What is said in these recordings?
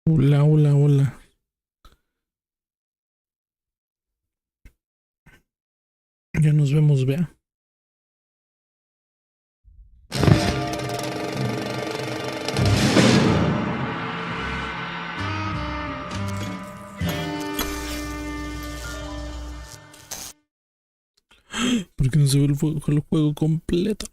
Hola, hola, hola. Ya nos vemos, vea. ¿Por qué no se ve el juego completo?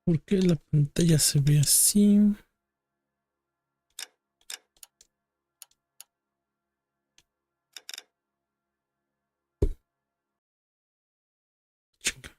¿Por qué la pantalla se ve así? Chinga.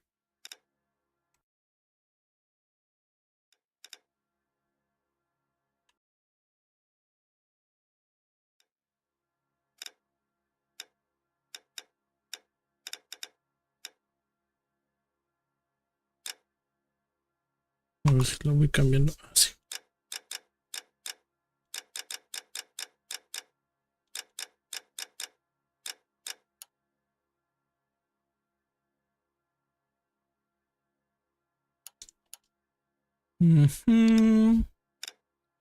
A ver si lo voy cambiando así.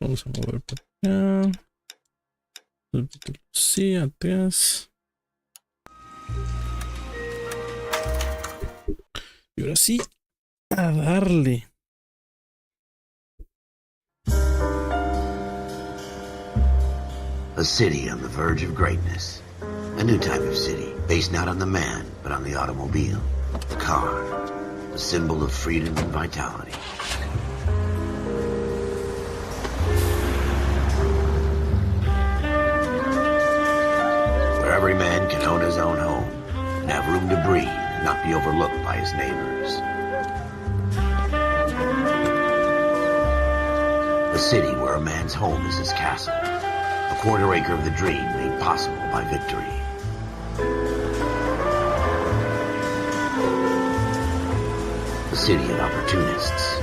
Vamos a mover para acá. Sí, atrás. Y ahora sí, a darle. A city on the verge of greatness. A new type of city, based not on the man, but on the automobile. The car. The symbol of freedom and vitality. Where every man can own his own home, and have room to breathe and not be overlooked by his neighbors. A city where a man's home is his castle. A quarter acre of the dream made possible by victory. A city of opportunists.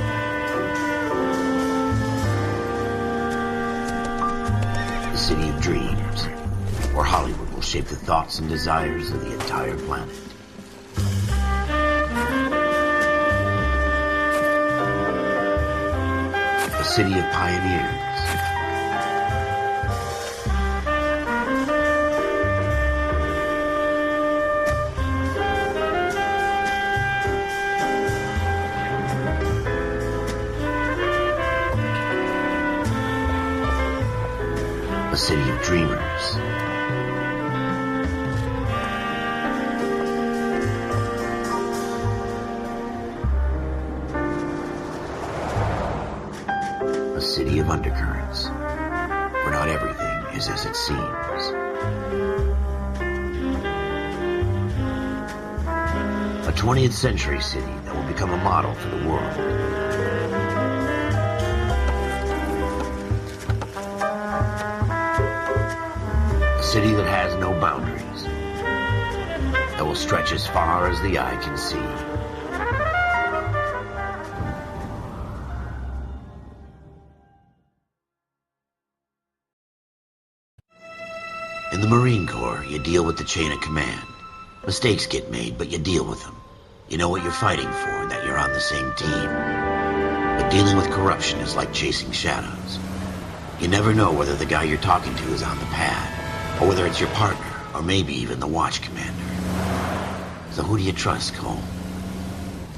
A city of dreams, where Hollywood will shape the thoughts and desires of the entire planet. A city of pioneers. A city of dreamers. A city of undercurrents, where not everything is as it seems. A 20th century city that will become a model for the world. A city that has no boundaries, that will stretch as far as the eye can see. In the Marine Corps, you deal with the chain of command. Mistakes get made, but you deal with them. You know what you're fighting for and that you're on the same team. But dealing with corruption is like chasing shadows. You never know whether the guy you're talking to is on the pad, or whether it's your partner, or maybe even the watch commander. So who do you trust, Cole?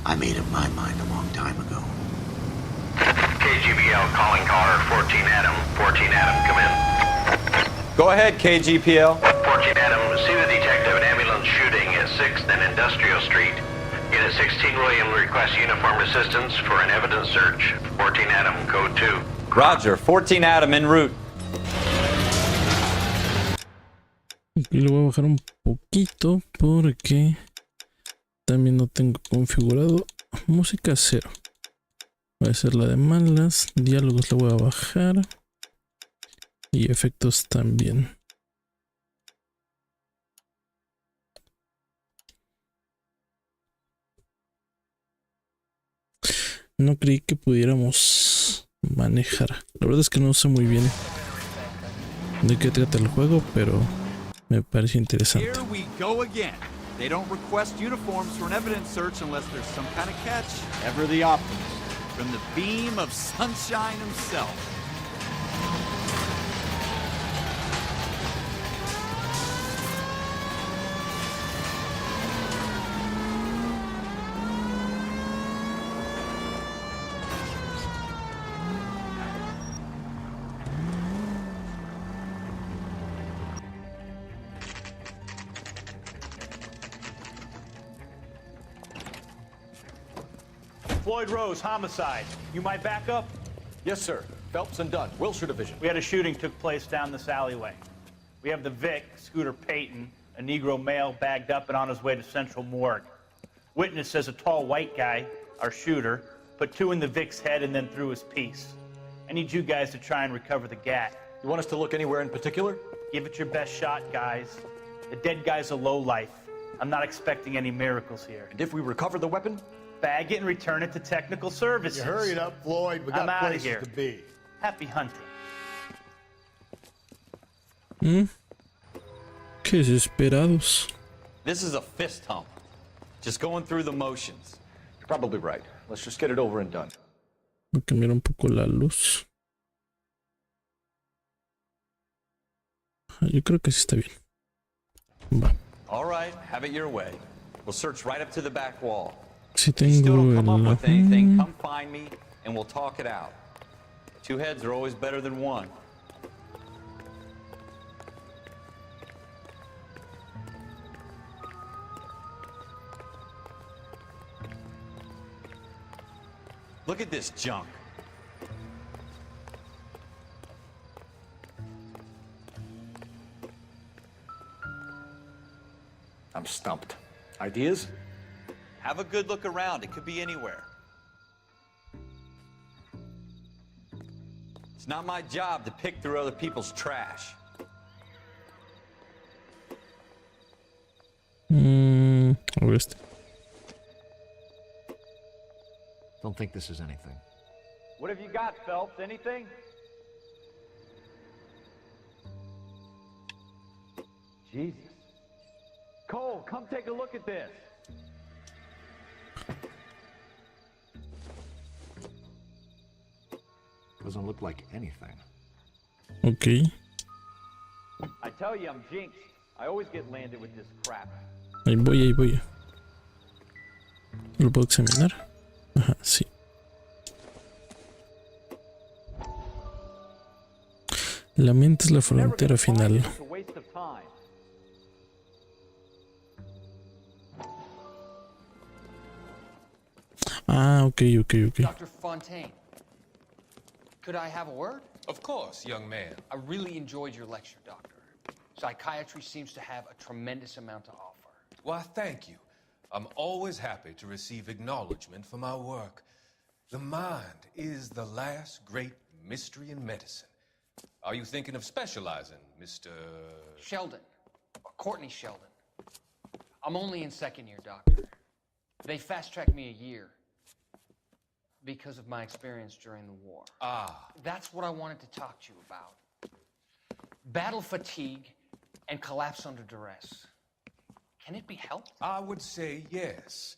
I made up my mind a long time ago. KGBL calling caller 14 Adam. 14 Adam, come in. Go ahead, KGPL. 14 Adam, see the detective, an ambulance shooting at 6th and Industrial Street. Unit 16 William requests uniformed assistance for an evidence search. 14 Adam, code 2. Roger, 14 Adam en route. Aquí lo voy a bajar un poquito porque también no tengo configurado música 0. Voy a hacer la de malas, diálogos la voy a bajar y efectos también. No creí que pudiéramos manejar. La verdad es que no sé muy bien de qué trata el juego, pero me parece interesante. Here we go again. They don't request uniforms for an evidence search unless there's some kind of catch. Ever the optimist. From the beam of sunshine himself. Floyd Rose, homicide. You my backup? Yes, sir. Phelps and Dunn, Wilshire Division. We had a shooting took place down this alleyway. We have the Vic, Scooter Payton, a Negro male bagged up and on his way to Central Morgue. Witness says a tall white guy, our shooter, put 2 in the Vic's head and then threw his piece. I need you guys to try and recover the gat. You want us to look anywhere in particular? Give it your best shot, guys. The dead guy's a lowlife. I'm not expecting any miracles here. And if we recover the weapon? Bag it and return it to technical services. You hurry it up, Floyd. We got I'm outta places here. to be. Happy hunting. Qué desesperados. This is a fist hump. Just going through the motions. You're probably right. Let's just get it over and done. Voy a cambiar un poco la luz. Yo creo que sí está bien. Va. All right, have it your way. We'll search right up to the back wall. Si If you still tengo don't come up el... with anything, come find me and we'll talk it out. 2 heads are always better than 1. Look at this junk. I'm stumped. Ideas? Have a good look around. It could be anywhere. It's not my job to pick through other people's trash. A ver este. Don't think this is anything. What have you got, Phelps? Anything? Jesus. Cole, come take a look at this. Doesn't look like anything. Ok. I tell you, I'm jinxed. I always get landed with this crap. Ahí voy, ahí voy. ¿Lo puedo examinar? Ajá, sí. La mente es la frontera final. It's a waste of time. Ah, ok, ok, ok. Dr. Fontaine, could I have a word? Of course, young man. I really enjoyed your lecture, Doctor. Psychiatry seems to have a tremendous amount to offer. Why, thank you. I'm always happy to receive acknowledgement for my work. The mind is the last great mystery in medicine. Are you thinking of specializing, Mr. Sheldon, or Courtney Sheldon. I'm only in 2nd year, Doctor. They fast-tracked me a year because of my experience during the war. Ah, That's what I wanted to talk to you about. Battle fatigue and collapse under duress. Can it be helped? I would say yes,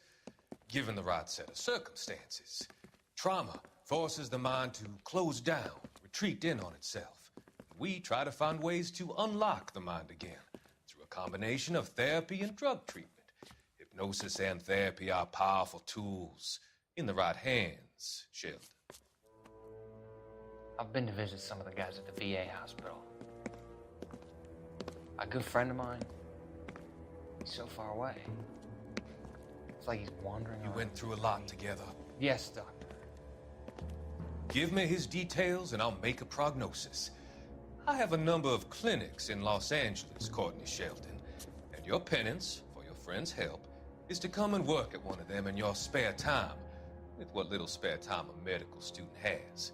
given the right set of circumstances. Trauma forces the mind to close down, retreat in on itself. We try to find ways to unlock the mind again through a combination of therapy and drug treatment. Hypnosis and therapy are powerful tools in the right hands, Sheldon. I've been to visit some of the guys at the VA hospital. A good friend of mine, he's so far away. It's like he's wandering You around. went through a lot together. Yes, Doctor. Give me his details and I'll make a prognosis. I have a number of clinics in Los Angeles, Courtney Sheldon, and your penance for your friend's help is to come and work at one of them in your spare time, with what little spare time a medical student has.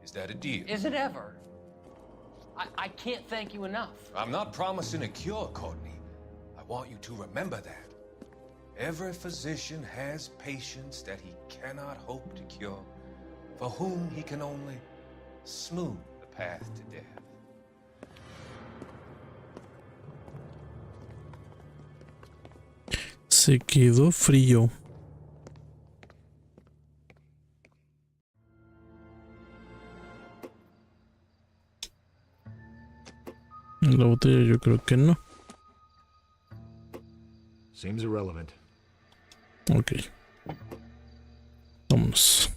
Is that a deal? Is it ever? I can't thank you enough. I'm not promising a cure, Courtney. I want you to remember that. Every physician has patients that he cannot hope to cure, for whom he can only smooth the path to death. Se quedó frío. La botella yo creo que no. Seems irrelevant. Ok. Vámonos.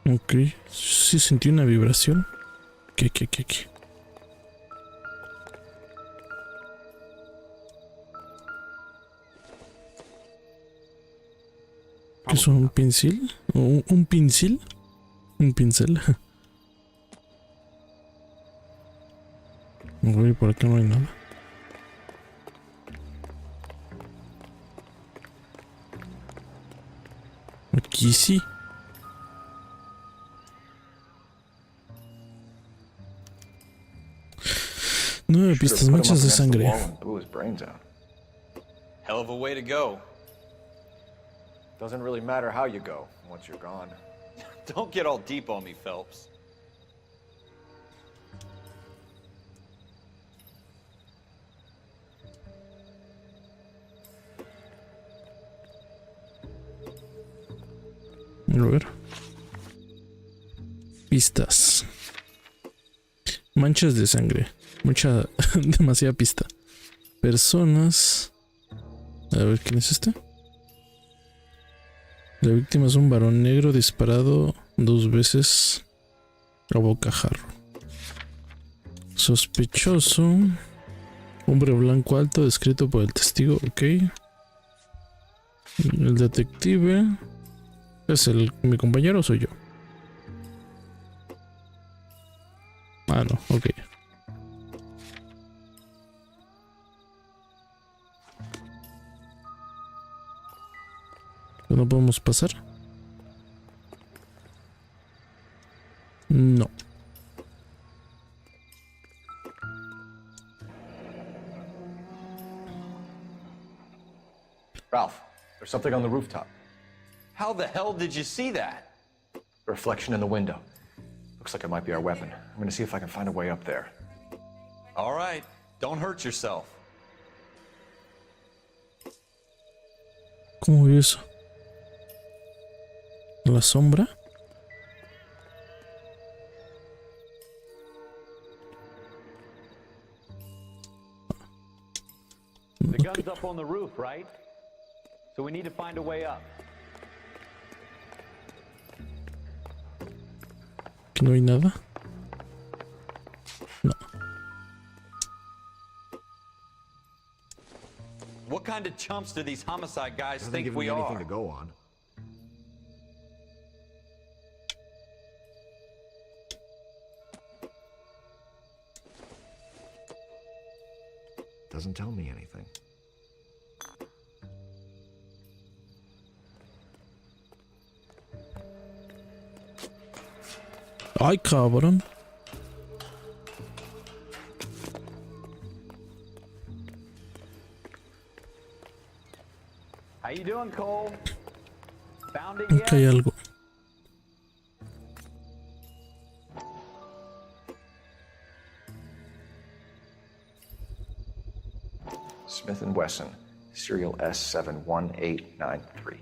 Ok. Sí sentí una vibración. ¿Qué? ¿Qué es un pincel? ¿Un pincel? ¿Un pincel? Uy, por acá no hay nada. Aquí sí. 9 pistas, manchas de sangre. Hell of a way to go. Doesn't really matter how you go once you're gone. Don't get all deep on me, Phelps. A ver. Pistas. Manchas de sangre. Demasiada pista. Personas. A ver, ¿quién es este? La víctima es un varón negro disparado 2 veces a bocajarro. Sospechoso. Hombre blanco alto descrito por el testigo. Ok. El detective. ¿Es mi compañero o soy yo? Ah, no, ok. ¿No podemos pasar? No. Ralph, there's something on the rooftop. How the hell did you see that? A reflection in the window. Looks like it might be our weapon. I'm gonna see if I can find a way up there. All right, don't hurt yourself. ¿Cómo vi eso? ¿La sombra? The gun's up on the roof, right? So we need to find a way up. ¿Que no hay nada? No. What kind of chumps do these homicide guys Doesn't think give we me anything are? to go on. Doesn't tell me anything. Ay, cabrón. How you doing, Cole? Found it Acá hay yet? algo. Smith & Wesson, serial S71893.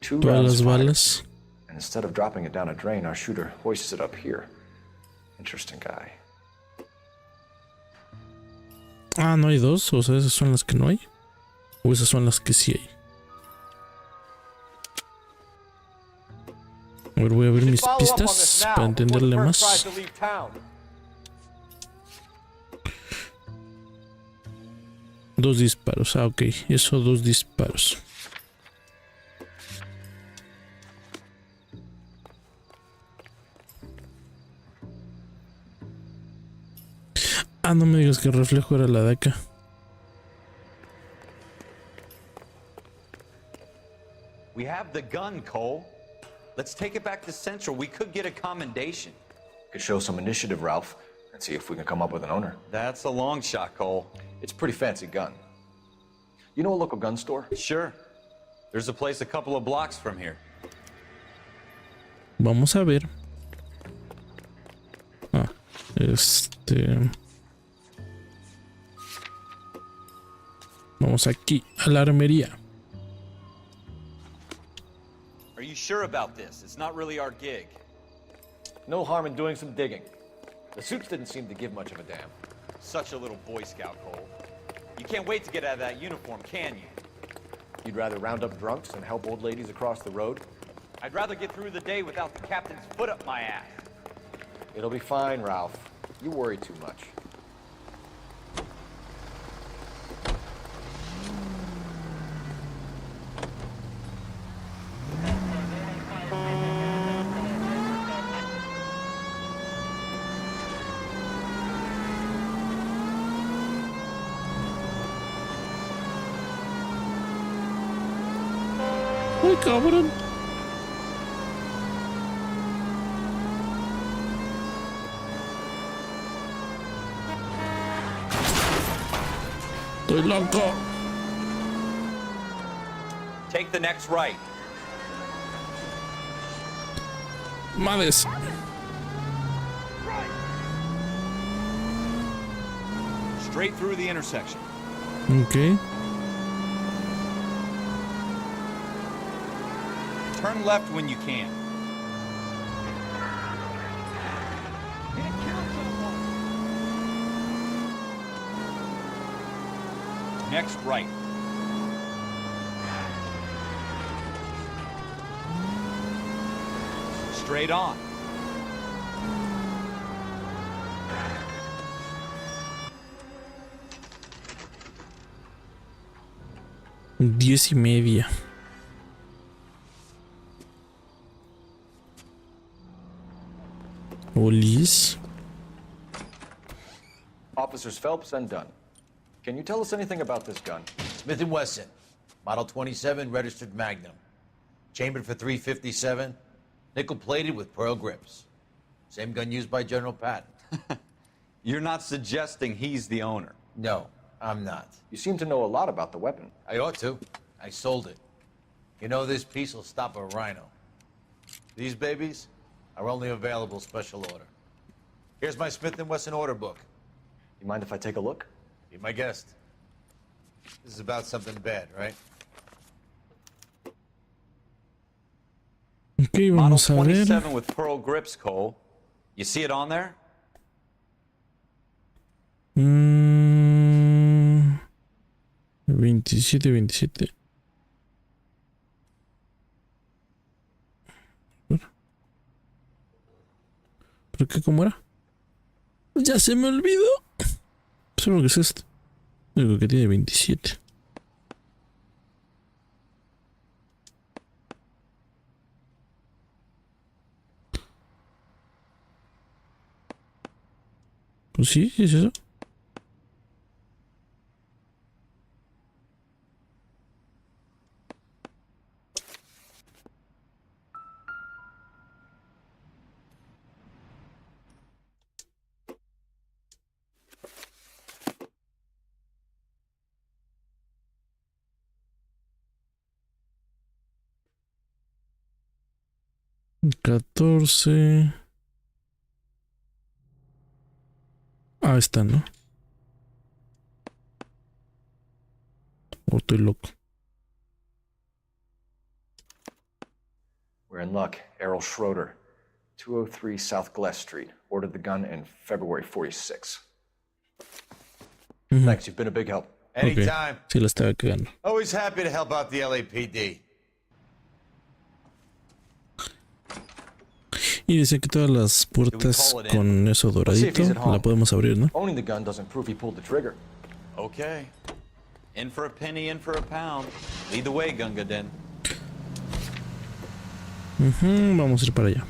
Two Todas rounds las fired. balas. And instead of dropping it down a drain, our shooter hoists it up here. Interesting guy. Ah, no hay dos. O sea, esas son las que no hay. O esas son las que sí hay. A ver, voy a ver mis Follow up on this pistas now, para before the entenderle first más. tries to leave town. Dos disparos. Ah, ok. Eso, dos disparos. Ah, no me digas que el reflejo era la de acá. We have the gun, Cole. Let's take it back to Central. We could get a commendation. Could show some initiative, Ralph, and see if we can come up with an owner. That's a long shot, Cole. It's a pretty fancy gun. You know a local gun store? Sure. There's a place a couple of blocks from here. Vamos a ver. Ah, vamos aquí a la armería. Are you sure about this? It's not really our gig. No harm in doing some digging. The suits didn't seem to give much of a damn. Such a little Boy Scout, Cole. You can't wait to get out of that uniform, can you? You'd rather round up drunks and help old ladies across the road? I'd rather get through the day without the captain's foot up my ass. It'll be fine, Ralph. You worry too much. Ay, cabrón. Estoy loco. Take the next right. Madres. Straight through the intersection. Ok. Turn left when you can. Next right. Straight on. Diez y media. Olis. Officers Phelps and Dunn. Can you tell us anything about this gun? Smith & Wesson, Model 27, registered Magnum. Chambered for .357, nickel-plated with pearl grips. Same gun used by General Patton. You're not suggesting he's the owner. No, I'm not. You seem to know a lot about the weapon. I ought to. I sold it. You know, this piece will stop a rhino. These babies are only available special order. Here's my Smith & Wesson order book. You mind if I take a look? Be my guest. This is about something bad, right? Ok, Model vamos a ver. 27 with pearl grips, Cole. You see it on there? 27. ¿Pero qué? ¿Cómo era? Ya se me olvidó. Seguro que es esto. Digo que tiene 27. Pues sí, es eso. $14. Ah, está, ¿no? Oh, estoy loco. We're in luck. Errol Schroeder, 203 South Glass Street. Ordered the gun in February 46. Thanks, you've been a big help. Anytime. Okay. Sí, la estaba cagando. Always happy to help out the LAPD. Y dice que todas las puertas con eso doradito la podemos abrir, ¿no? Owning the gun doesn't prove he pulled the trigger. Okay. In for a penny, in for a pound. Lead the way, Gunga Den. Vamos a ir para allá.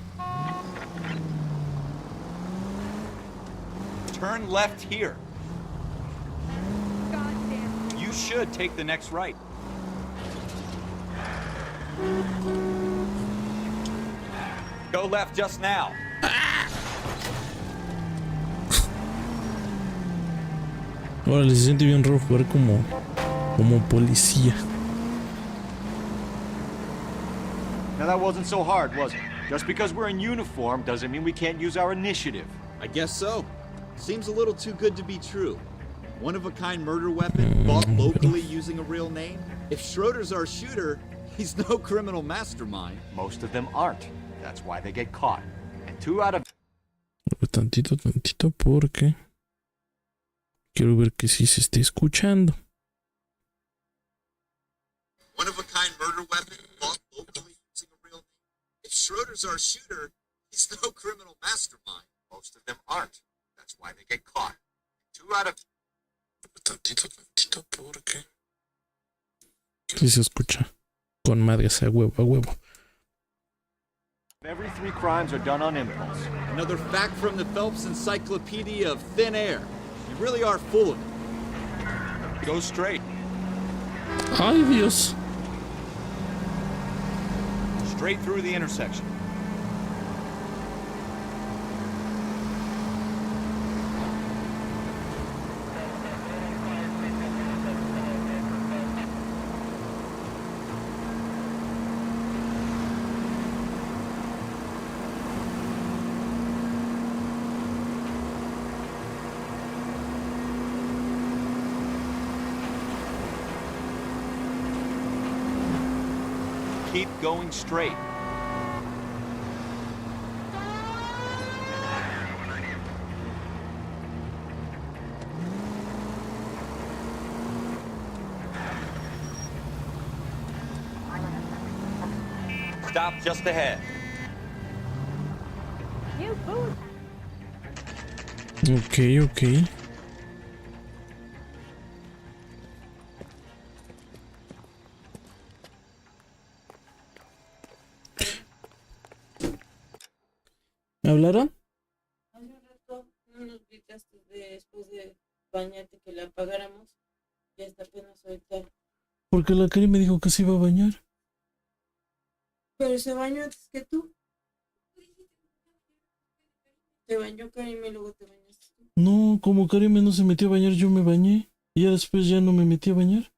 Turn left here. You should take the next right. Go left just now. Ahora se siente bien raro jugar como policía. Now that wasn't so hard, was it? Just because we're in uniform doesn't mean we can't use our initiative. I guess so. Seems a little too good to be true. One-of-a-kind murder weapon bought locally using a real name? If Schroeder's our shooter, he's no criminal mastermind. Most of them aren't. That's why they get caught. And 2 out of... Tantito, porque quiero ver que sí se esté escuchando. One-of-a-kind murder weapon bought locally using a real name? If Schroeder's our shooter, he's no criminal mastermind. Most of them aren't. That's why they get caught. 2 out of... Tantito, porque sí se escucha. Con madres, a huevo. Every 3 crimes are done on impulse. Another fact from the Phelps Encyclopedia of Thin Air. You really are full of it. Go straight. Ay, Dios. Straight through the intersection. Keep going straight. Stop just ahead. Ok. ¿Me hablaron? Hace un rato no nos gritaste después de bañarte que la apagáramos y hasta apenas ahorita. Porque la Cari me dijo que se iba a bañar. Pero se bañó antes que tú. Te bañó Karim y luego te bañaste tú. No, como Karim no se metió a bañar, yo me bañé. Y ya después ya no me metí a bañar.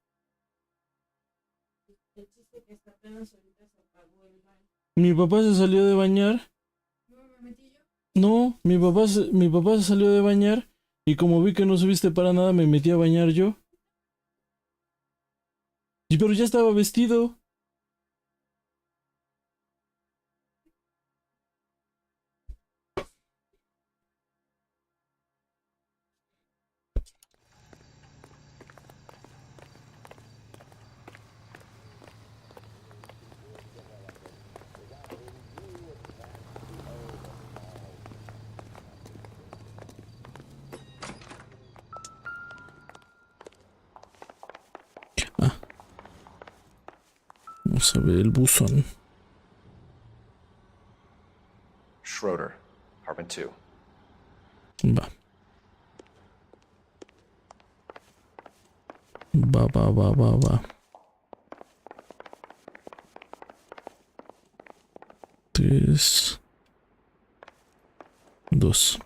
El chiste que hasta apenas ahorita se apagó el baño. Mi papá se salió de bañar. No, mi papá se salió de bañar y como vi que no subiste para nada me metí a bañar yo. Pero ya estaba vestido. Vamos a ver el buzón. Schroeder, apartment 2. Va. Va. 3, 2.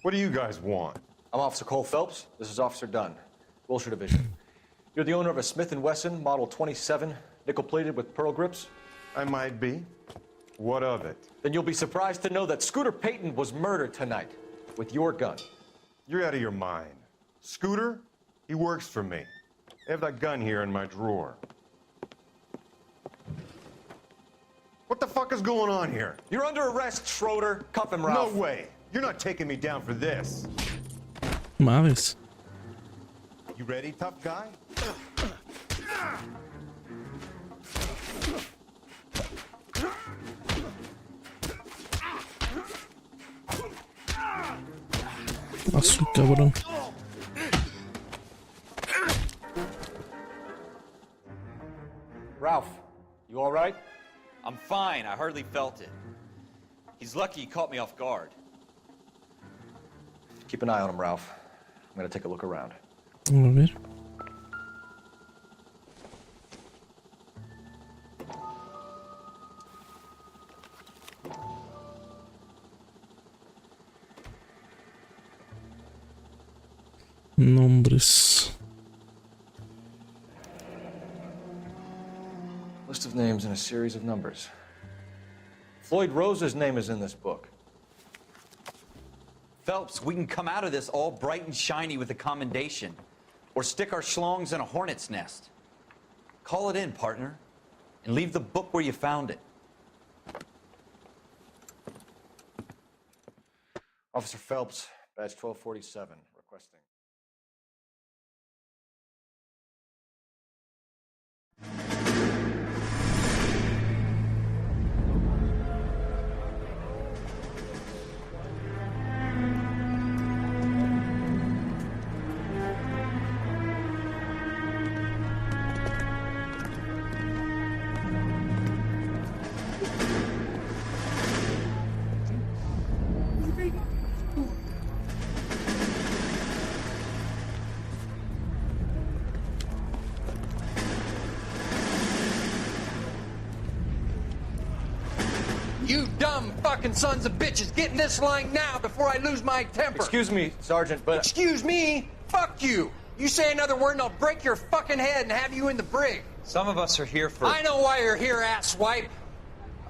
What do you guys want? I'm Officer Cole Phelps. This is Officer Dunn, Wilshire Division. You're the owner of a Smith & Wesson Model 27, nickel-plated with pearl grips? I might be. What of it? Then you'll be surprised to know that Scooter Payton was murdered tonight with your gun. You're out of your mind. Scooter? He works for me. I have that gun here in my drawer. What the fuck is going on here? You're under arrest, Schroeder. Cuff him, Ralph. No way. You're not taking me down for this. Madres. You ready, tough guy? Su cabrón. Ralph, you all right? I'm fine. I hardly felt it. He's lucky he caught me off guard. Keep an eye on him, Ralph. I'm gonna take a look around. A ver. Nombres. List of names and a series of numbers. Floyd Rose's name is in this book. Phelps, we can come out of this all bright and shiny with a commendation. Or stick our schlongs in a hornet's nest. Call it in, partner. And leave the book where you found it. Officer Phelps, badge 1247, requesting. You dumb fucking sons of bitches, get in this line now before I lose my temper. Excuse me, Sergeant, but... Excuse me? Fuck you. You say another word and I'll break your fucking head and have you in the brig. Some of us are here for... I know why you're here, asswipe.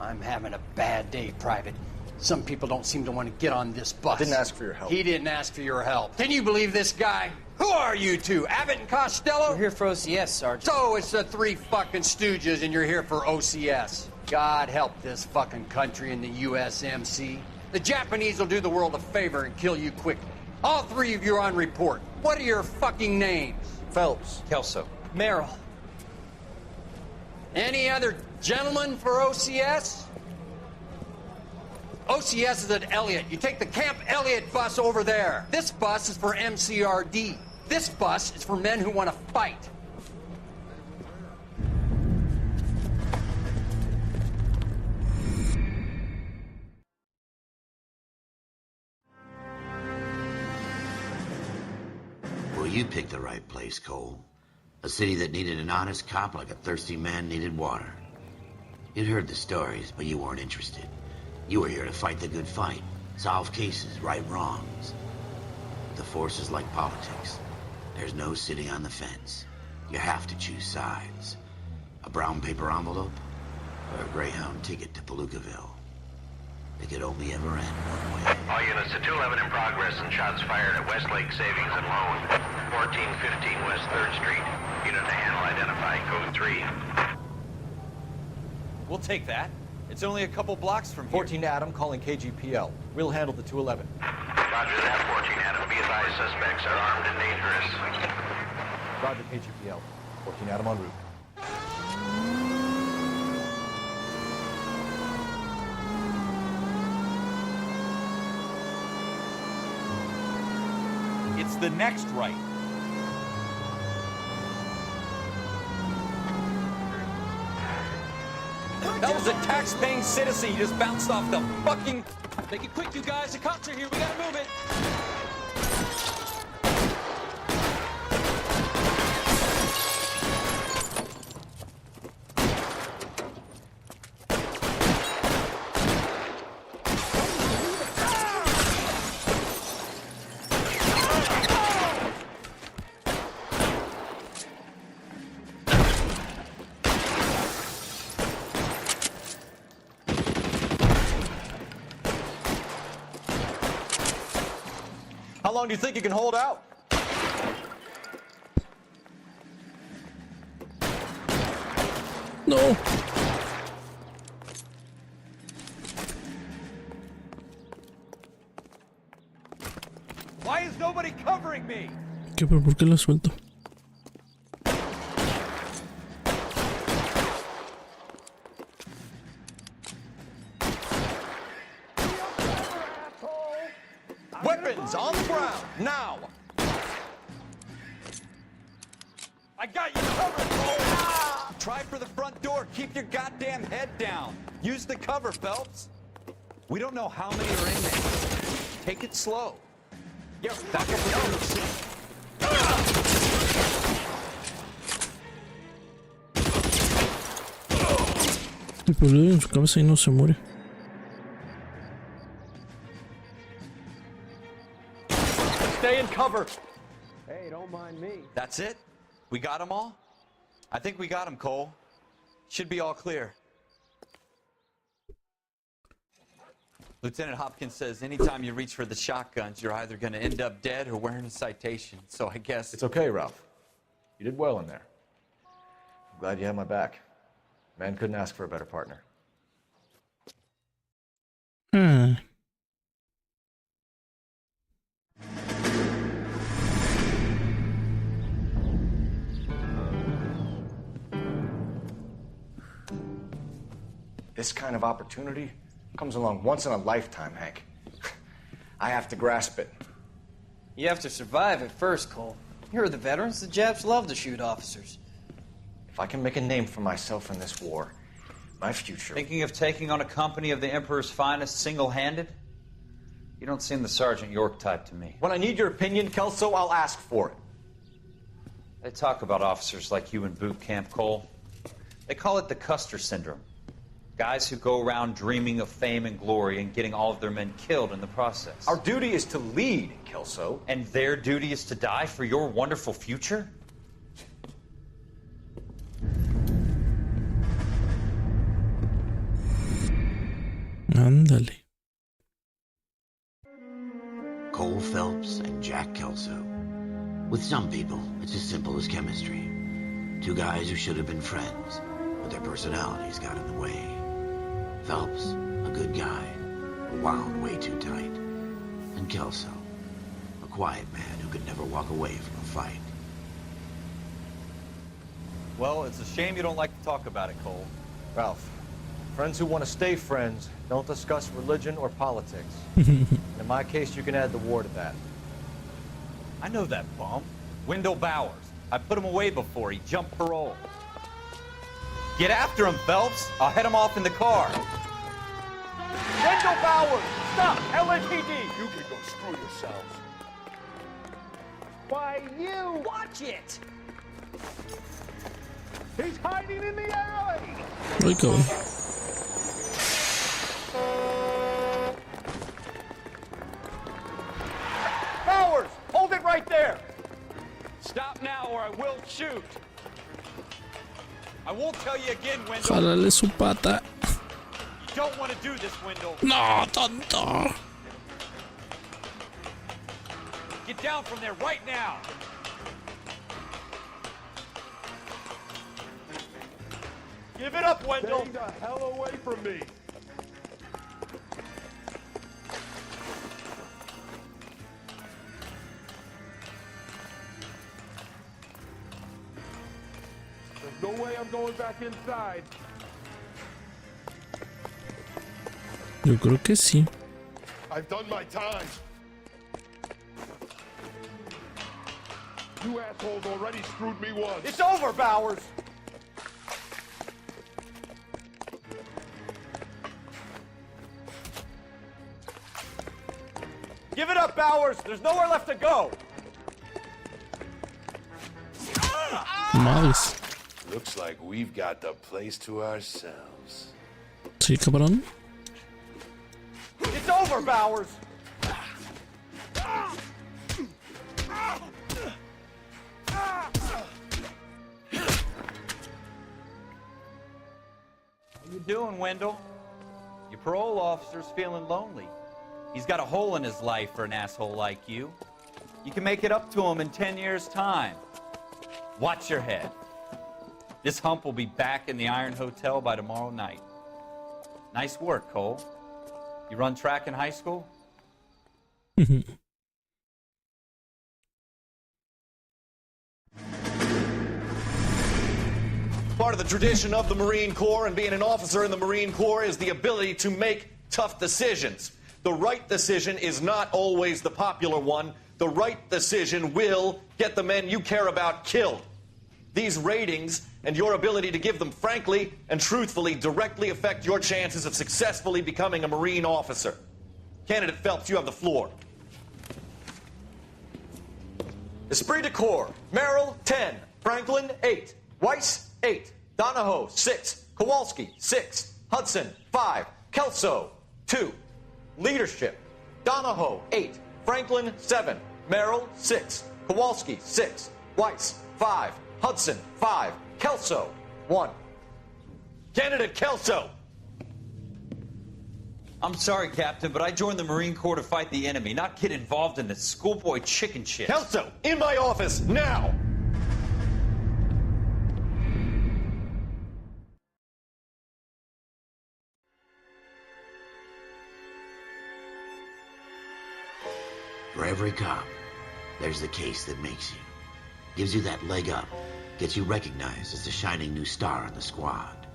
I'm having a bad day, Private. Some people don't seem to want to get on this bus. I didn't ask for your help. He didn't ask for your help. Can you believe this guy? Who are you two? Abbott and Costello? We're here for OCS, Sergeant. So it's the three fucking stooges and you're here for OCS. God help this fucking country and the USMC. The Japanese will do the world a favor and kill you quickly. All three of you are on report. What are your fucking names? Phelps. Kelso. Merrill. Any other gentlemen for OCS? OCS is at Elliott. You take the Camp Elliott bus over there. This bus is for MCRD. This bus is for men who want to fight. Well, you picked the right place, Cole. A city that needed an honest cop like a thirsty man needed water. You'd heard the stories, but you weren't interested. You were here to fight the good fight, solve cases, right wrongs. The force is like politics. There's no sitting on the fence. You have to choose sides. A brown paper envelope or a Greyhound ticket to Palookaville. It could only ever end one way. All units to 211 in progress and shots fired at Westlake Savings and Loan, 1415 West 3rd Street. Unit to handle identify, code 3. We'll take that. It's only a couple blocks from here. 14 Adam calling KGPL. We'll handle the 211. Roger that, 14 Adam. Be advised, suspects are armed and dangerous. Roger KGPL. 14 Adam en route. It's the next right. That was a tax-paying citizen you just bounced off the fucking... Make it quick, you guys. The cops are here. We gotta move it. How long do you think you can hold out? No. Why is nobody covering me? ¿Qué? ¿Pero por qué la suelto? Weapons on the ground, now! I got you covered, Cole! Ah! Try for the front door. Keep your goddamn head down. Use the cover, Phelps. We don't know how many are in there. Take it slow. Yeah, back up the seat. Y pues le doy en su cabeza y no se muere. Stay in cover. Hey, don't mind me. That's it? We got them all? I think we got them, Cole. Should be all clear. Lieutenant Hopkins says anytime you reach for the shotguns, you're either going to end up dead or wearing a citation. So I guess... It's okay, Ralph. You did well in there. I'm glad you had my back. Man couldn't ask for a better partner. This kind of opportunity comes along once in a lifetime, Hank. I have to grasp it. You have to survive it first, Cole. Here are the veterans. The Japs love to shoot officers. If I can make a name for myself in this war, my future... Thinking of taking on a company of the Emperor's finest single-handed? You don't seem the Sergeant York type to me. When I need your opinion, Kelso, I'll ask for it. They talk about officers like you in boot camp, Cole. They call it the Custer Syndrome. Guys who go around dreaming of fame and glory and getting all of their men killed in the process. Our duty is to lead, Kelso. And their duty is to die for your wonderful future? Ándale. Cole Phelps and Jack Kelso. With some people, it's as simple as chemistry. Two guys who should have been friends, but their personalities got in the way. Phelps, a good guy, wound way too tight. And Kelso, a quiet man who could never walk away from a fight. Well, it's a shame you don't like to talk about it, Cole. Ralph, friends who want to stay friends don't discuss religion or politics. In my case, you can add the war to that. I know that bum. Wendell Bowers. I put him away before. He jumped parole. Get after him, Phelps. I'll head him off in the car. Wendell Bowers! Stop! LAPD! You can go screw yourselves. Why, you! Watch it! He's hiding in the alley! Ahí cabrón. Bowers! Hold it right there! Stop now or I will shoot. I won't tell you again, Wendell. Jálale su pata. You don't want to do this, Wendell. No, tonto. Get down from there right now. Give it up, Wendell. Stay the hell away from me. There's no way I'm going back inside. Yo creo que sí. I've done my time. You assholes already screwed me once. It's over, Bowers. Give it up, Bowers. There's nowhere left to go. Madres. Looks like we've got the place to ourselves. Sí, cabrón. It's over, Bowers. How you doing, Wendell? Your parole officer's feeling lonely. He's got a hole in his life for an asshole like you. You can make it up to him in 10 years' time. Watch your head. This hump will be back in the Iron Hotel by tomorrow night. Nice work, Cole. You run track in high school? Part of the tradition of the Marine Corps and being an officer in the Marine Corps is the ability to make tough decisions. The right decision is not always the popular one. The right decision will get the men you care about killed. These ratings and your ability to give them frankly and truthfully directly affect your chances of successfully becoming a Marine officer. Candidate Phelps, you have the floor. Esprit de Corps, Merrill, 10. Franklin, 8. Weiss, 8. Donahoe, 6. Kowalski, 6. Hudson, 5. Kelso, 2. Leadership, Donahoe, 8. Franklin, 7. Merrill, 6. Kowalski, 6. Weiss, 5. Hudson, 5. Kelso, 1. Candidate Kelso! I'm sorry, Captain, but I joined the Marine Corps to fight the enemy, not get involved in this schoolboy chicken shit. Kelso, in my office, now! For every cop, there's the case that makes you. Gives you that leg up. Gets you recognized as the shining new star in the squad.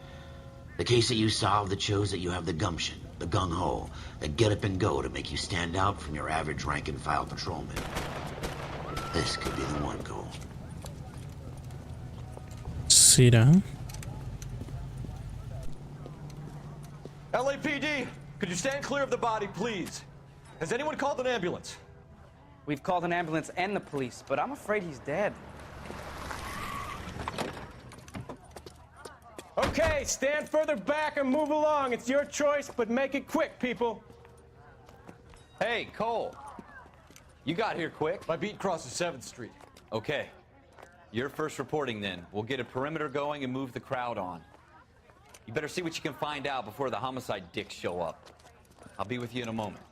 The case that you solve that shows that you have the gumption, the gung-ho, the get up and go to make you stand out from your average rank-and-file patrolman. This could be the one, Cole. ¿Será? LAPD, could you stand clear of the body, please? Has anyone called an ambulance? We've called an ambulance and the police, but I'm afraid he's dead. Okay, stand further back and move along. It's your choice, but make it quick, people. Hey, Cole. You got here quick. My beat crosses 7th Street. Okay. You're first reporting then. We'll get a perimeter going and move the crowd on. You better see what you can find out before the homicide dicks show up. I'll be with you in a moment.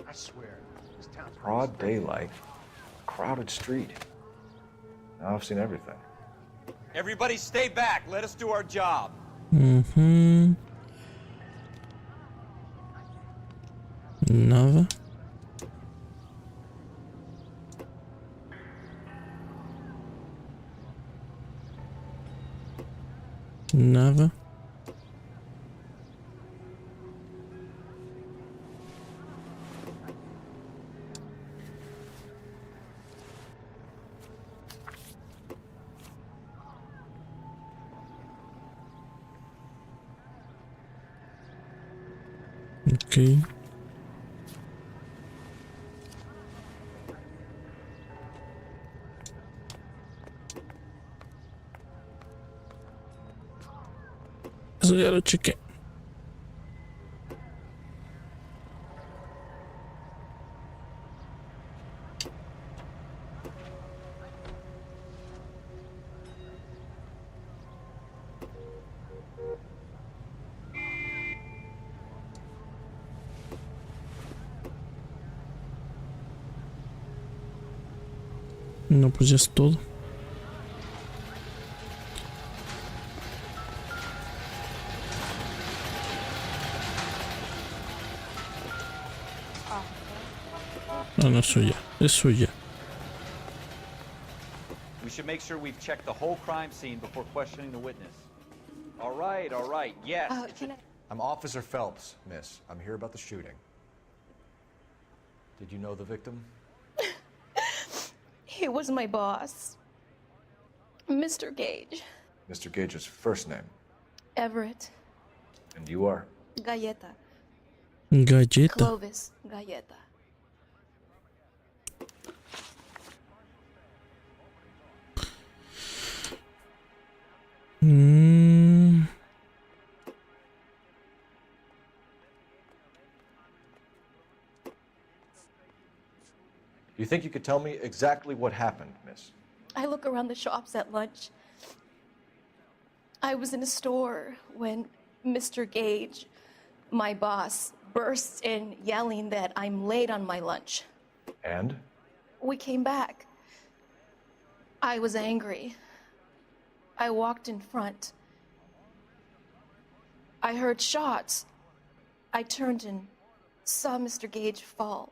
I swear, this town's broad daylight, crowded street. Now I've seen everything. Everybody stay back. Let us do our job. Mm-hmm. Nada. Nada. Okay. Eso ya lo chequé. No, pues ya es todo. No, no es suya, es suya. We should make sure we've checked the whole crime scene before questioning the witness. All right, yes. I'm Officer Phelps, miss. I'm here about the shooting. Did you know the victim? He was my boss, Mr. Gage. Mr. Gage's first name. Everett. And you are? Galleta. Galleta. Clovis Galleta. You think you could tell me exactly what happened, miss? I look around the shops at lunch. I was in a store when Mr. Gage, my boss, bursts in yelling that I'm late on my lunch. And? We came back. I was angry. I walked in front. I heard shots. I turned and saw Mr. Gage fall.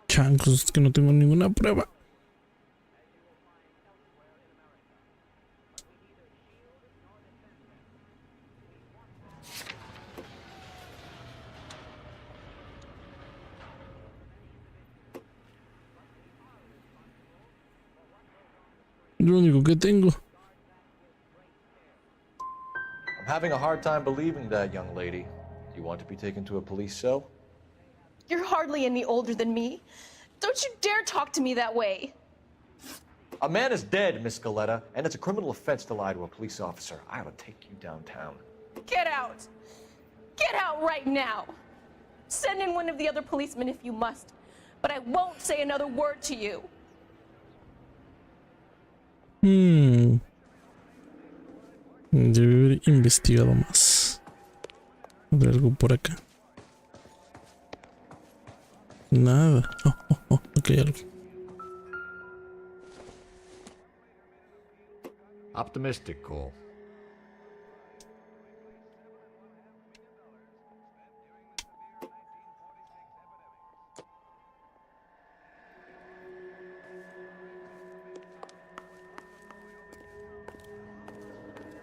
Changos, es que no tengo ninguna prueba. lo único que tengo. I'm having a hard time believing that, young lady. Do you want to be taken to a police cell? You're hardly any older than me. Don't you dare talk to me that way. A man is dead, Miss Galetta, and it's a criminal offense to lie to a police officer. I ought to take you downtown. Get out. Get out right now. Send in one of the other policemen if you must, but I won't say another word to you. Debe haber investigado más. ¿Habrá algo por acá? Nada. Ok, algo. Optimistic, Cole.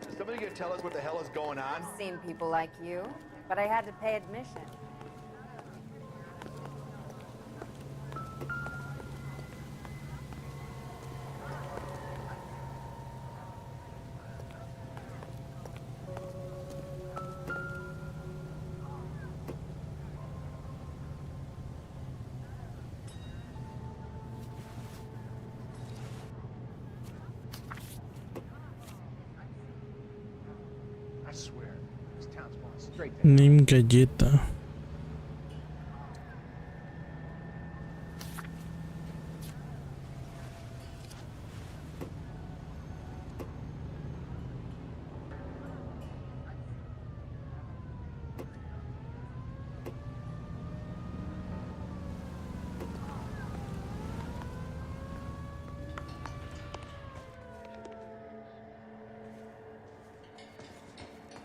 Is somebody gonna tell us what the hell is going on? I've seen people like you, but I had to pay admission. I swear, this town's going straight to Nim galleta.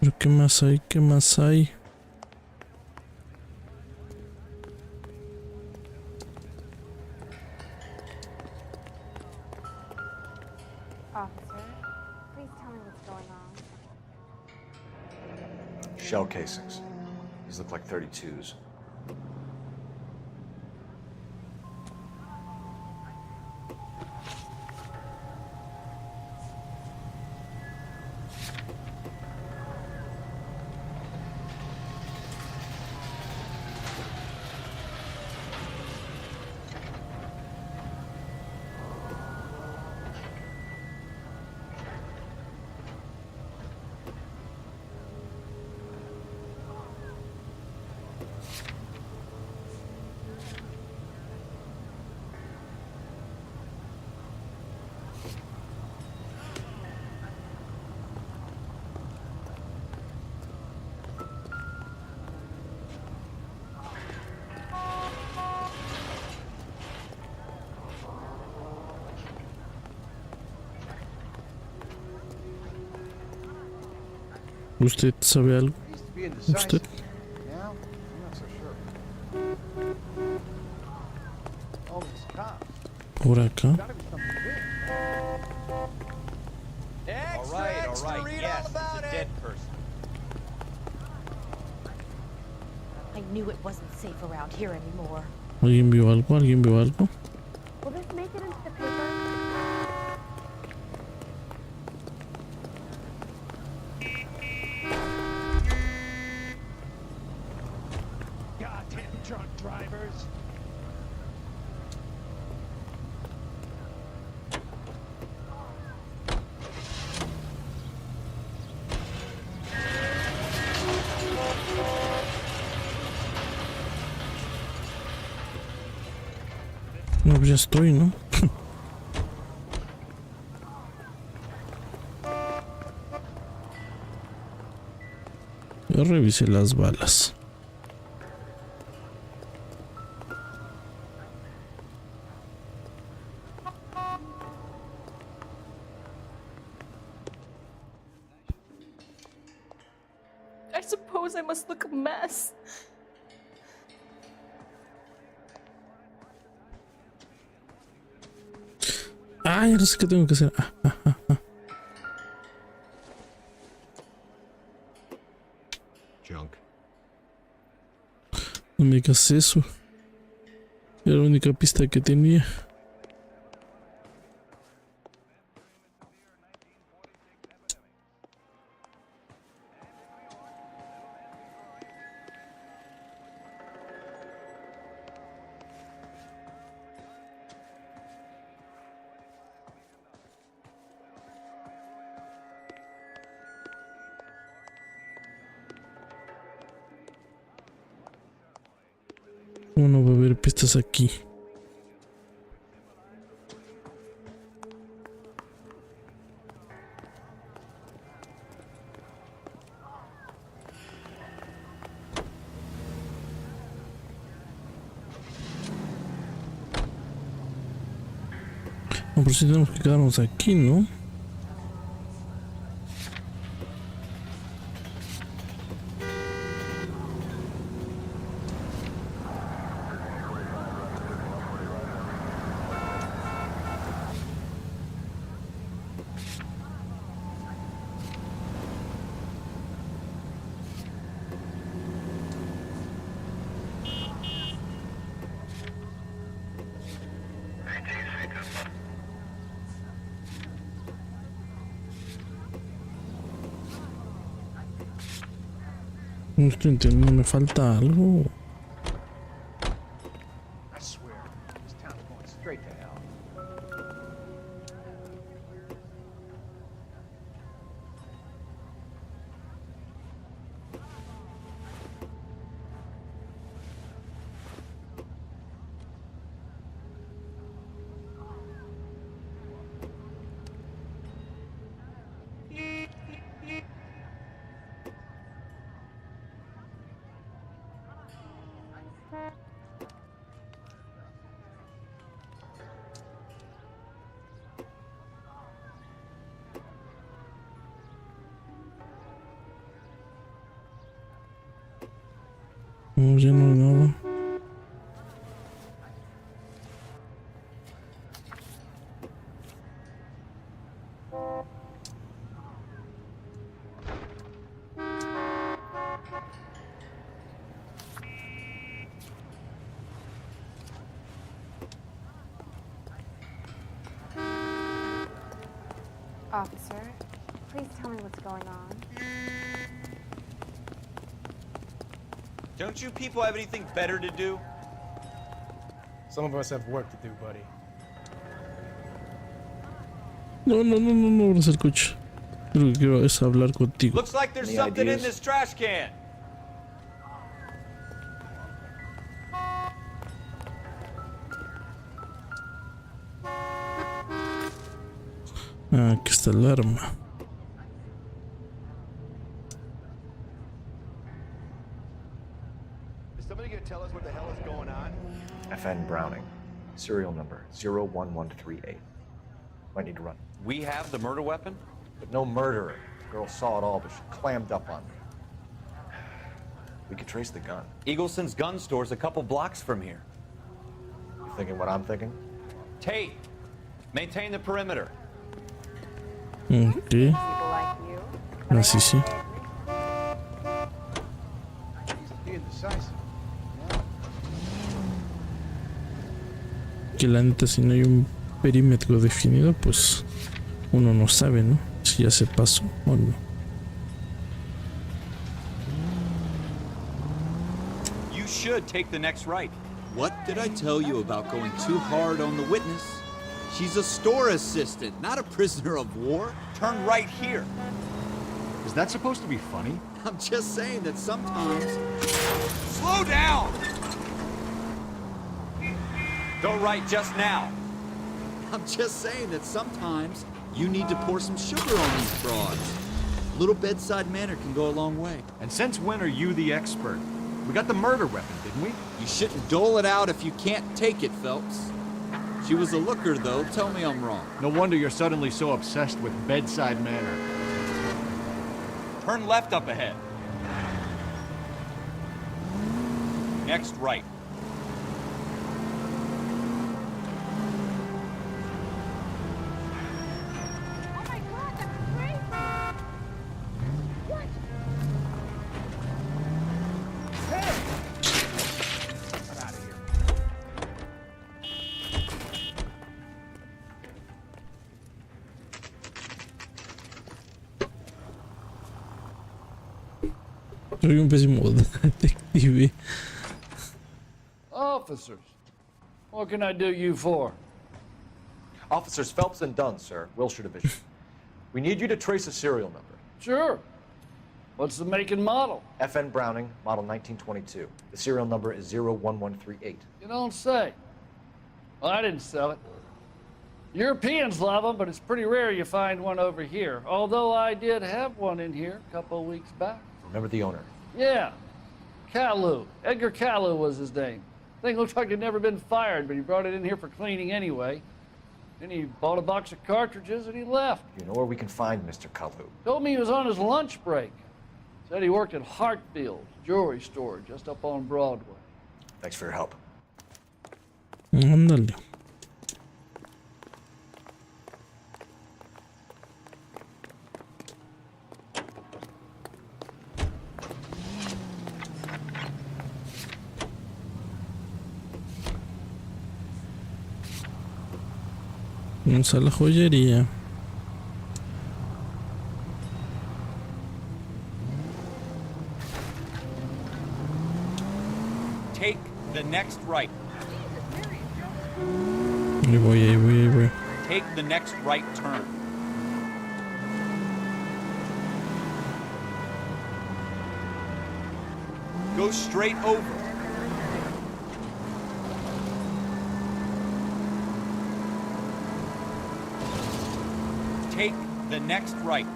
¿Pero qué más hay? ¿Qué más hay? Officer, please tell me what's going on. Shell casings. These look like 32s. ¿Usted sabe algo? ¿Usted? Yeah, I'm not so sure. Oh, it's cops. Por acá. All right, yes, it's a dead person. I knew it wasn't safe around here anymore. ¿Alguien vio algo? ¿Alguien vio algo? Will this make it into the paper? Goddamn drunk drivers. No, pues ya estoy, ¿no? Ya revisé las balas. I suppose I must look a mess. Ay, no sé qué tengo que hacer. Junk. No me digas eso. Era la única pista que tenía. Bueno, va a haber pistas aquí. No, pero sí tenemos que quedarnos aquí, ¿no? No estoy entendiendo, me falta algo. I swear, this town's going straight to hell. No, ya no hay nada. Officer, please tell me what's going on. Don't you people have anything better to do? Some of us have work to do, buddy. No, no, no, no, no abras el coche. Lo que quiero es hablar contigo. Looks like there's something in this trash can. Ah, aquí está el arma. Is somebody gonna tell us what the hell is going on? FN Browning, serial number 01138. Might need to run. We have the murder weapon? But no murderer. The girl saw it all, but she clammed up on me. We could trace the gun. Eagleson's gun store's a couple blocks from here. You thinking what I'm thinking? Tate, maintain the perimeter. Ok. Así sí. Que la neta, si no hay un perímetro definido, pues uno no sabe, ¿no? Si ya se pasó o no. You should take the next right. What did I tell you about going too hard on the witness? She's a store assistant, not a prisoner of war. Turn right here. Is that supposed to be funny? I'm just saying that sometimes... Slow down! Go right just now. I'm just saying that sometimes you need to pour some sugar on these frauds. A little bedside manner can go a long way. And since when are you the expert? We got the murder weapon, didn't we? You shouldn't dole it out if you can't take it, Phelps. She was a looker, though. Tell me I'm wrong. No wonder you're suddenly so obsessed with bedside manner. Turn left up ahead. Next right. Oh my god, that's crazy! What? Hey! Get out of here. Soy un pésimo detective. Officers, what can I do you for? Officers Phelps and Dunn, sir, Wilshire Division. We need you to trace a serial number. Sure. What's the make and model? FN Browning, model 1922. The serial number is 01138. You don't say. Well, I didn't sell it. Europeans love them, but it's pretty rare you find one over here. Although I did have one in here a couple of weeks back. Remember the owner? Yeah. Kalu. Edgar Kalu was his name. Thing looks like he'd never been fired, but he brought it in here for cleaning anyway. Then he bought a box of cartridges and he left. You know where we can find Mr. Kalu? Told me he was on his lunch break. Said he worked at Hartfield's jewelry store just up on Broadway. Thanks for your help. Ándale. Vamos a la joyería. Take the next right. Ahí voy, ahí voy, ahí voy. Take the next right turn. Go straight over. Take the next right.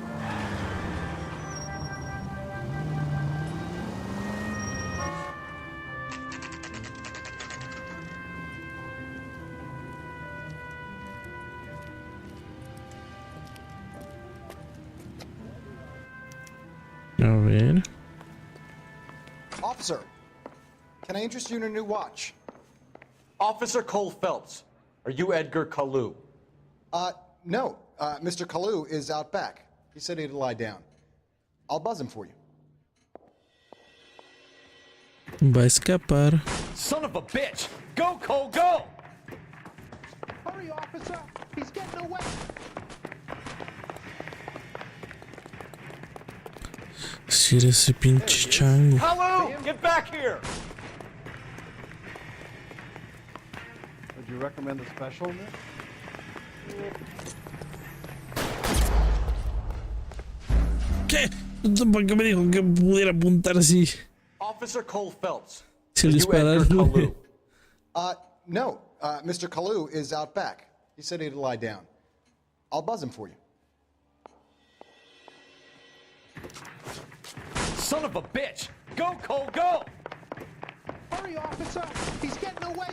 A ver. Officer, can I interest you in a new watch? Officer Cole Phelps, are you Edgar Kalu? No. Mr. Kalu is out back. He said he'd lie down. I'll buzz him for you. Va a escapar. Son of a bitch! Go, Cole, go! Hurry, officer! He's getting away! Si eres ese pinche chango. Hello! Get back here! Would you recommend a special, Nick? ¿Qué? ¿Por qué me dijo que pudiera apuntar así? Officer Cole Phelps. Si el disparar. No. Mr. Kalu is out back. He said he'd lie down. I'll buzz him for you. Son of a bitch! Go, Cole, go! Hurry, officer! He's getting away!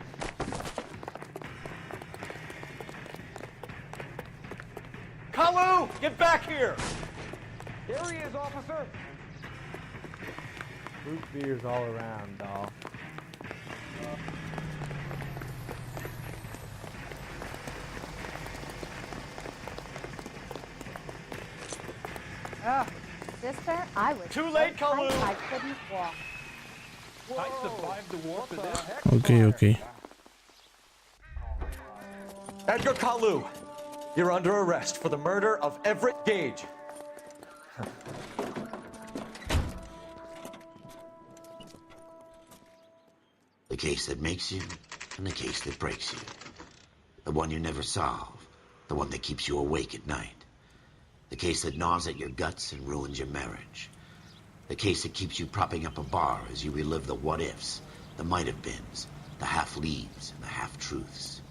Kalu! Get back here! Here he is, officer! Root beers all around, doll. Oh, sister, I was Too late, so tight Kalu. I couldn't walk. I survived the warp of this. Ok, ok. Edgar Kalu, you're under arrest for the murder of Everett Gage. The case that makes you, and the case that breaks you. The one you never solve. The one that keeps you awake at night. The case that gnaws at your guts and ruins your marriage. The case that keeps you propping up a bar as you relive the what-ifs, the might-have-beens, the half-leaves, and the half-truths.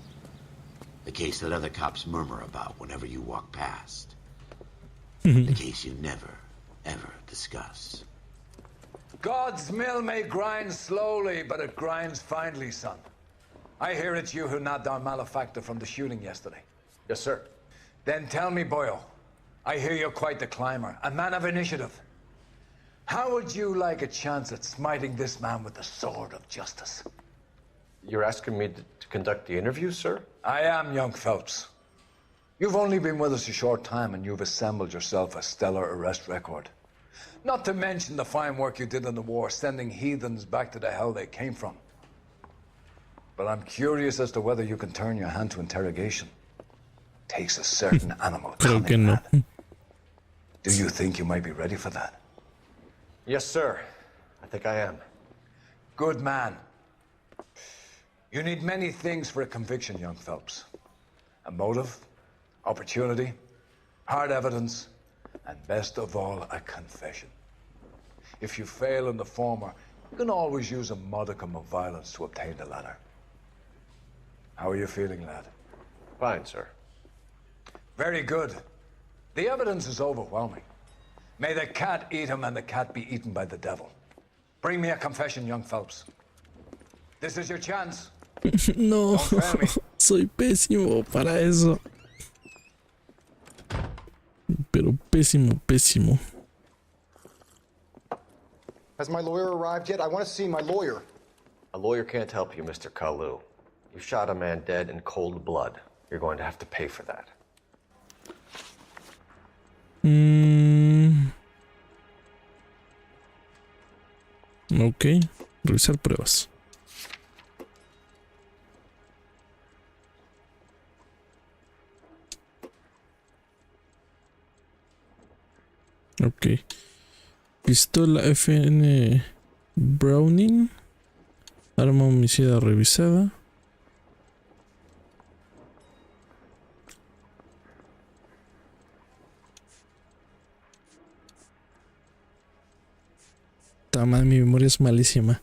The case that other cops murmur about whenever you walk past. The case you never, ever discuss. God's mill may grind slowly, but it grinds finely, son. I hear it's you who nabbed our malefactor from the shooting yesterday. Yes, sir. Then tell me, boyo, I hear you're quite the climber, a man of initiative. How would you like a chance at smiting this man with the sword of justice? You're asking me to conduct the interview, sir? I am, young Phelps. You've only been with us a short time and you've assembled yourself a stellar arrest record. Not to mention the fine work you did in the war, sending heathens back to the hell they came from. But I'm curious as to whether you can turn your hand to interrogation. Takes a certain animal Creo que cunning, no. lad. Do you think you might be ready for that? Yes, sir. I think I am. Good man. You need many things for a conviction, young Phelps. A motive, opportunity, hard evidence, and best of all, a confession. If you fail in the former, you can always use a modicum of violence to obtain the latter. How are you feeling, lad? Fine, sir. Very good. The evidence is overwhelming. May the cat eat him and the cat be eaten by the devil. Bring me a confession, young Phelps. This is your chance. No, soy pésimo para eso. Pero pésimo, pésimo. Has my lawyer arrived yet? I want to see my lawyer. A lawyer can't help you, Mr. Kalu. You shot a man dead in cold blood. You're going to have to pay for that. Ok, revisar pruebas. Ok. Pistola FN Browning. Arma homicida revisada. Tama, mi memoria es malísima.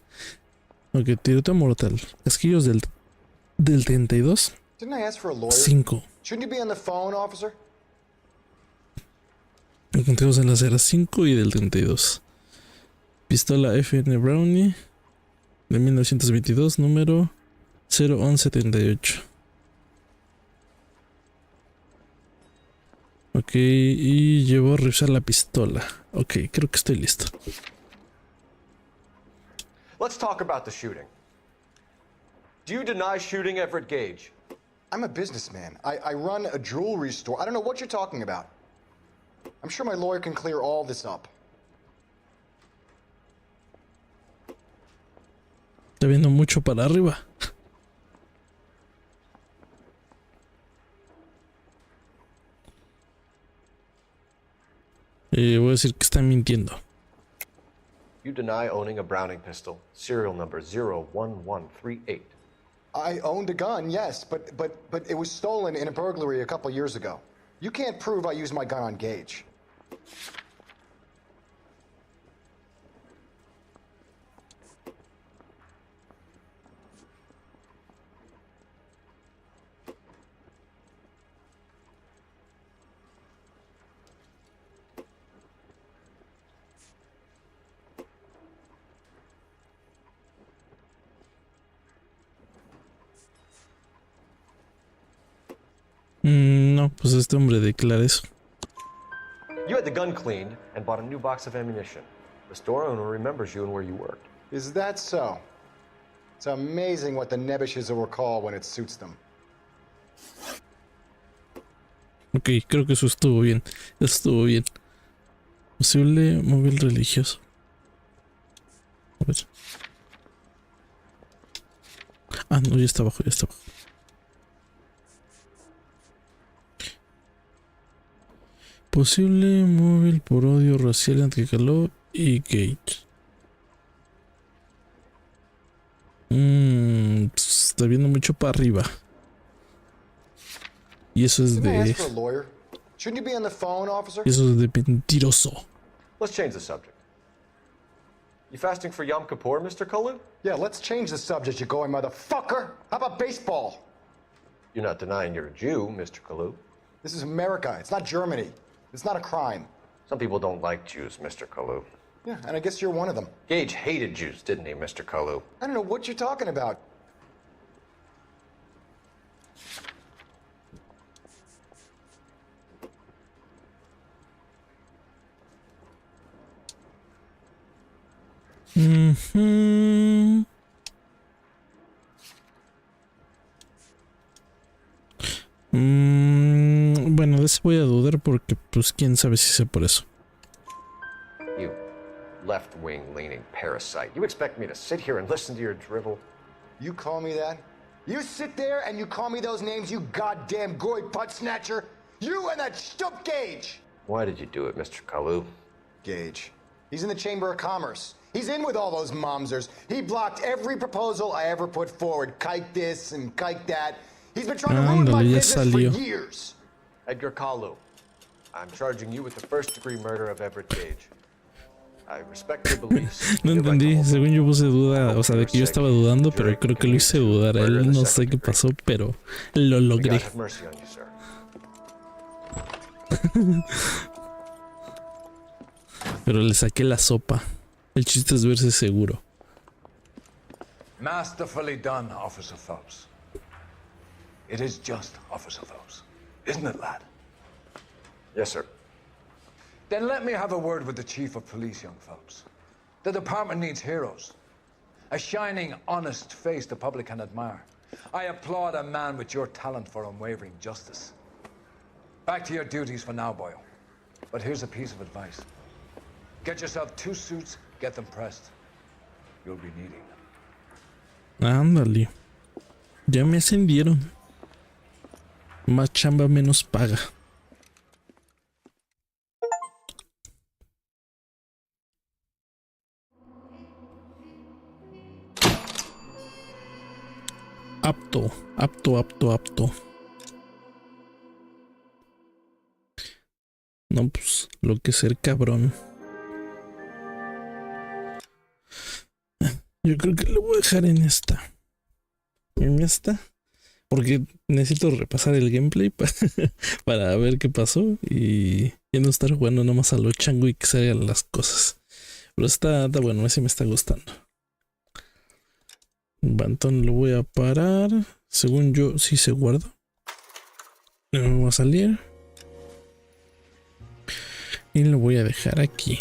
Ok, tiroteo mortal. Casquillos del 32. Didn't I ask for a lawyer? 5. Shouldn't you be on the phone, officer? Encontramos en la acera 5 y del 32. Pistola FN Brownie de 1922, número 0178. Ok, y llevo a revisar la pistola. Ok, creo que estoy listo. Let's talk about the shooting. Do you deny shooting Everett Gage? I'm a businessman. I run a jewelry store. I don't know what you're talking about. I'm sure my lawyer can clear all this up. Está viendo mucho para arriba. Voy a decir que está mintiendo. You deny owning a Browning pistol, serial number 01138. I owned a gun, yes, but it was stolen in a burglary a couple years ago. You can't prove I used my gun on Gage. No, pues este hombre declara eso. You had the gun cleaned and bought a new box of ammunition. The store owner remembers you and where you worked. Is that so? It's amazing what the Nebbishes will recall when it suits them. Ok, creo que eso estuvo bien. Eso estuvo bien. Posible móvil religioso. A ver. Ah, no, ya está abajo, ya está abajo. Posible móvil por odio racial entre Caló y Gage. Está viendo mucho para arriba. Y eso es de... Eso es de mentiroso. Let's change the subject. You fasting for Yom Kippur, Mr. Kalu? Yeah, let's change the subject, you going motherfucker. How about baseball? You're not denying you're a Jew, Mr. Kalu. This is America. It's not Germany. It's not a crime. Some people don't like Jews, Mr. Kalu. Yeah, and I guess you're one of them. Gage hated Jews, didn't he, Mr. Kalu? I don't know what you're talking about. Bueno, de eso voy a dudar porque pues quién sabe si sé por eso. You left-wing leaning parasite. You expect me to sit here and listen to your drivel? You call me that? You sit there and you call me those names, you goddamn goy putt snatcher? You and that stump Gage! Why did you do it, Mr. Kalu? Gage. He's in the Chamber of Commerce. He's in with all those momsers. He blocked every proposal I ever put forward. Kike this and kike that. He's been trying to ruin my business for years. Edgar Kalu, I'm charging you with the first-degree murder of Everett Gage. I respect your beliefs. No entendí, según yo puse duda, o sea, de que yo estaba dudando, pero creo que lo hice dudar a él. No sé qué pasó, pero lo logré. Pero le saqué la sopa. El chiste es verse seguro. Masterfully done, Officer Phelps. It is just, Officer Phelps. Isn't it, lad? Yes, sir. Then let me have a word with the Chief of Police, young Phelps. The department needs heroes. A shining, honest face the public can admire. I applaud a man with your talent for unwavering justice. Back to your duties for now, boyo. But here's a piece of advice. Get yourself 2 suits, get them pressed. You'll be needing them. Ándale. Ya me ascendieron. Más chamba, menos paga. Apto, apto, apto, apto. No, pues, lo que ser cabrón. Yo creo que lo voy a dejar en esta. En esta. Porque necesito repasar el gameplay para ver qué pasó. Y no estar jugando nomás a lo chango y que salgan las cosas. Pero está bueno, ese me está gustando. Bantón lo voy a parar. Según yo, sí se guarda. No me va a salir. Y lo voy a dejar aquí.